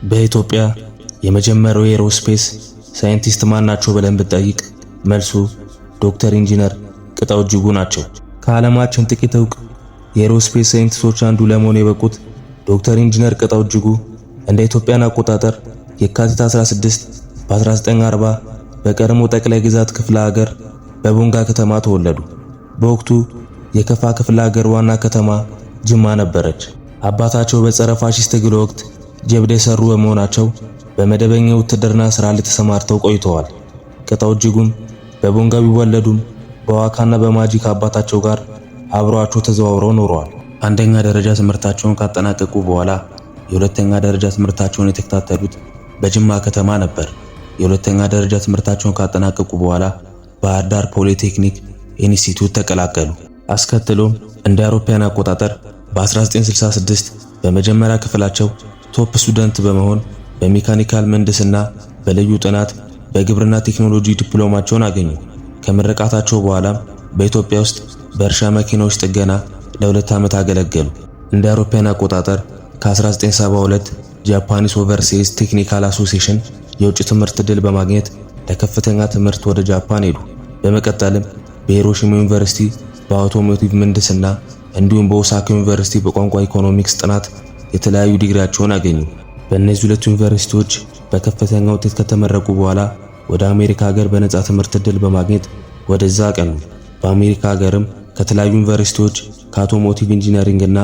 በኢትዮጵያ የመጀመሪያው ኤሮስፔስ ሳይንቲስት ማን ናቸው ብለን ብትጠይቅ መልሱ ዶክተር ኢንጂነር ቅጣው እጅጉ ናቸው። ከዓለማችን ጥቂት ዕውቅ የኤሮስፔስ ሳይንቲስቶች አንዱ ለመሆን የበቁት ዶክተር ኢንጂነር ቅጣው እጅጉ እንደ ኢትዮጵያን አቆጣጠር የካቲት 16 በ1940 በቀድሞ ጠቅላይ ግዛት ክፍለ ሀገር በቦንጋ ከተማ ተወለዱ። በወቅቱ የከፋ ክፍለ ሀገር ዋና ከተማ ጅማ ነበረች። አባታቸው በጸረ ፋሺስት ትግል ወቅት ጀብድ የሰሩ በመሆናቸው በመደበኛ ውትድርና ስራ ላይ ተሰማርተው ቆይተዋል። ቅጣው እጅጉም በቦንጋ ቢወለዱም በዋካና በማጂክ አባታቸው ጋር አብረዋቸው ተዘዋውረው ኖረዋል። አንደኛ ደረጃ ትምህርታቸውን ካጠናቀቁ በኋላ የሁለተኛ ደረጃ ትምህርታቸውን የተከታተሉት በጅማ ከተማ ነበር። የሁለተኛ ደረጃ ትምህርታቸውን ካጠናቀቁ በኋላ ባህር ዳር ፖሊቴክኒክ ኢንስቲትዩት ተቀላቀሉ። አስከትሎም እንደ አውሮፓውያን አቆጣጠር በ1966 በመጀመሪያ ክፍላቸው ቶፕ ስቱደንት በመሆን በሜካኒካል ምህንድስና፣ በልዩ ጥናት፣ በግብርና ቴክኖሎጂ ዲፕሎማቸውን አገኙ። ከምርቃታቸው በኋላም በኢትዮጵያ ውስጥ በእርሻ መኪናዎች ጥገና ለ2 ዓመት አገለገሉ። እንደ አውሮፓውያን አቆጣጠር ከ1972 ጃፓኒስ ኦቨርሲዝ ቴክኒካል አሶሲዬሽን የውጭ ትምህርት ዕድል በማግኘት ለከፍተኛ ትምህርት ወደ ጃፓን ሄዱ። በመቀጠልም በሂሮሺማ ዩኒቨርሲቲ በአውቶሞቲቭ ምህንድስና እንዲሁም በኦሳካ ዩኒቨርሲቲ በቋንቋ ኢኮኖሚክስ ጥናት የተለያዩ ዲግሪያቸውን አገኙ። በእነዚህ ሁለት ዩኒቨርሲቲዎች በከፍተኛ ውጤት ከተመረቁ በኋላ ወደ አሜሪካ ሀገር በነጻ ትምህርት ዕድል በማግኘት ወደዛ አቀኑ። በአሜሪካ ሀገርም ከተለያዩ ዩኒቨርሲቲዎች ከአውቶሞቲቭ ኢንጂነሪንግ እና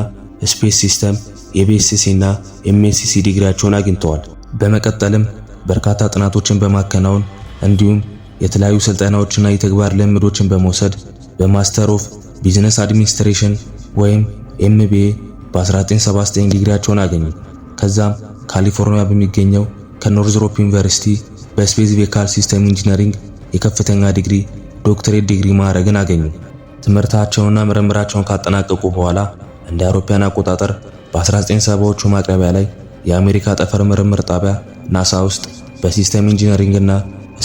ስፔስ ሲስተም የቢኤስሲ እና ኤምኤስሲ ዲግሪያቸውን አግኝተዋል። በመቀጠልም በርካታ ጥናቶችን በማከናወን እንዲሁም የተለያዩ ስልጠናዎችና የተግባር ልምዶችን በመውሰድ በማስተር ኦፍ ቢዝነስ አድሚኒስትሬሽን ወይም ኤምቢኤ በ1979 ዲግሪያቸውን አገኙ። ከዛም ካሊፎርኒያ በሚገኘው ከኖርዝሮፕ ዩኒቨርሲቲ በስፔስ ቬሂክል ሲስተም ኢንጂነሪንግ የከፍተኛ ዲግሪ ዶክትሬት ዲግሪ ማዕረግን አገኙ። ትምህርታቸውንና ምርምራቸውን ካጠናቀቁ በኋላ እንደ አውሮፓውያን አቆጣጠር በ1970ዎቹ ማቅረቢያ ላይ የአሜሪካ ጠፈር ምርምር ጣቢያ ናሳ ውስጥ በሲስተም ኢንጂነሪንግ እና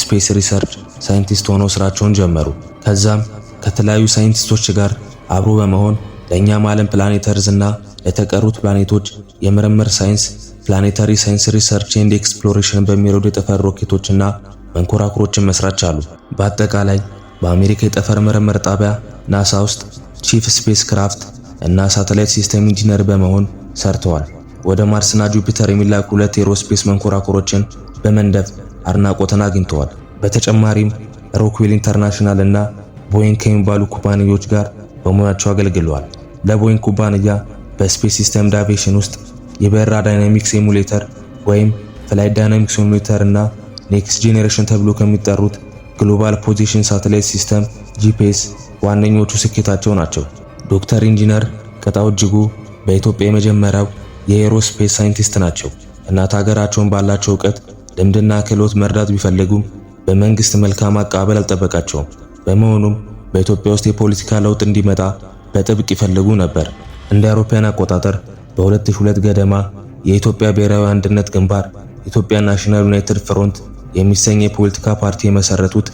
ስፔስ ሪሰርች ሳይንቲስት ሆነው ስራቸውን ጀመሩ። ከዛም ከተለያዩ ሳይንቲስቶች ጋር አብሮ በመሆን ለእኛም ዓለም ፕላኔተርዝ እና ለተቀሩት ፕላኔቶች የምርምር ሳይንስ ፕላኔታሪ ሳይንስ ሪሰርች ኤንድ ኤክስፕሎሬሽን በሚረዱ የጠፈር ሮኬቶችና መንኮራኩሮችን መስራት ቻሉ። በአጠቃላይ በአሜሪካ የጠፈር ምርምር ጣቢያ ናሳ ውስጥ ቺፍ ስፔስ ክራፍት እና ሳተላይት ሲስተም ኢንጂነር በመሆን ሰርተዋል። ወደ ማርስና ጁፒተር የሚላኩ 2 ኤሮስፔስ መንኮራኩሮችን በመንደፍ አድናቆትን አግኝተዋል። በተጨማሪም ሮክዌል ኢንተርናሽናል እና ቦይንግ ከሚባሉ ኩባንያዎች ጋር በሙያቸው አገልግለዋል። ለቦይንግ ኩባንያ በስፔስ ሲስተም ዳይቬሽን ውስጥ የበረራ ዳይናሚክስ ኤሙሌተር ወይም ፍላይት ዳይናሚክስ ኤሙሌተር እና ኔክስት ጄኔሬሽን ተብሎ ከሚጠሩት ግሎባል ፖዚሽን ሳተላይት ሲስተም ጂፒኤስ ዋነኞቹ ስኬታቸው ናቸው። ዶክተር ኢንጂነር ቅጣው እጅጉ በኢትዮጵያ የመጀመሪያው የኤሮስፔስ ሳይንቲስት ናቸው። እናት ሀገራቸውን ባላቸው ዕውቀት ልምድና ክህሎት መርዳት ቢፈልጉም በመንግስት መልካም አቀባበል አልጠበቃቸውም። በመሆኑም በኢትዮጵያ ውስጥ የፖለቲካ ለውጥ እንዲመጣ በጥብቅ ይፈልጉ ነበር። እንደ አውሮፓውያን አቆጣጠር በ2002 ገደማ የኢትዮጵያ ብሔራዊ አንድነት ግንባር ኢትዮጵያ ናሽናል ዩናይትድ ፍሮንት የሚሰኝ የፖለቲካ ፓርቲ የመሰረቱት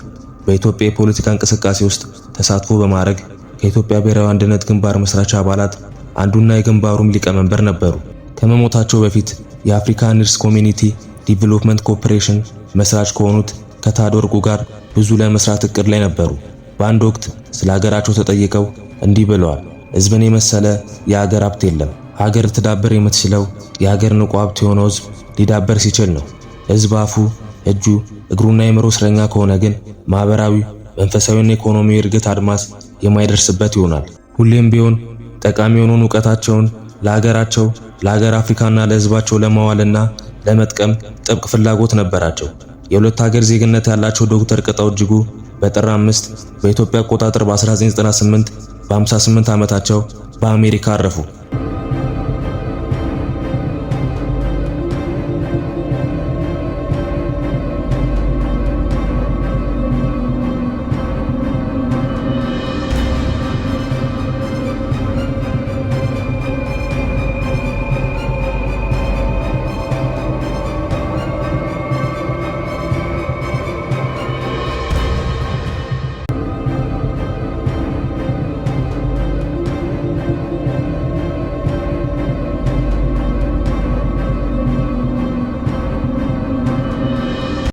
በኢትዮጵያ የፖለቲካ እንቅስቃሴ ውስጥ ተሳትፎ በማድረግ ከኢትዮጵያ ብሔራዊ አንድነት ግንባር መስራች አባላት አንዱና የግንባሩም ሊቀመንበር ነበሩ። ከመሞታቸው በፊት የአፍሪካ ኒድስ ኮሚኒቲ ዲቨሎፕመንት ኮርፖሬሽን መስራች ከሆኑት ከታድ ወርቁ ጋር ብዙ ለመስራት እቅድ ላይ ነበሩ። በአንድ ወቅት ስለ ሀገራቸው ተጠይቀው እንዲህ ብለዋል። ህዝብን የመሰለ የሀገር ሀብት የለም። ሀገር ልትዳበር የምትችለው የሀገር ንቁ ሀብት የሆነው ህዝብ ሊዳበር ሲችል ነው። ህዝብ አፉ፣ እጁ፣ እግሩና የአእምሮ እስረኛ ከሆነ ግን ማህበራዊ፣ መንፈሳዊና ኢኮኖሚያዊ እድገት አድማስ የማይደርስበት ይሆናል። ሁሌም ቢሆን ጠቃሚ የሆነውን ዕውቀታቸውን ለሀገራቸው፣ ለሀገር አፍሪካና ለህዝባቸው ለማዋልና ለመጥቀም ጥብቅ ፍላጎት ነበራቸው። የሁለት ሀገር ዜግነት ያላቸው ዶክተር ቅጣው እጅጉ በጥር 5 በኢትዮጵያ አቆጣጠር በ1998 በ58 ዓመታቸው በአሜሪካ አረፉ።